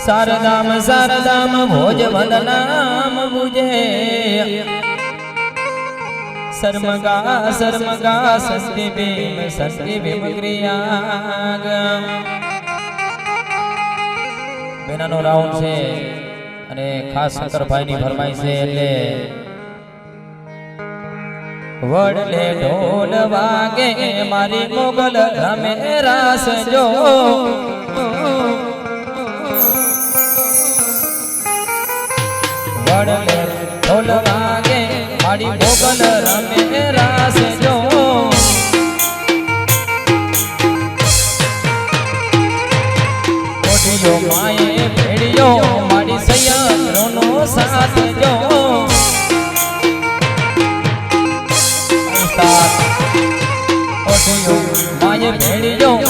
શારદામ શારદામ ભોજ વંદનામ મુજે શર્મગા શર્મગા સંતિ ભીમ ક્રિયાગ બેનાનો રાઉન્ડ છે અને ખાસ શંકરભાઈની ફરમાઈશ છે એટલે વડલે ઢોલ વાગે મારી મોગલ રમે રાસ જો વડલે ઢોલ વાગે મારી મોગલ રમે રાસ જો કોઠીઓ માએ ભેડિયો મારી સૈયરોનો સાથ જો કોઠીઓ માએ ભેડિયો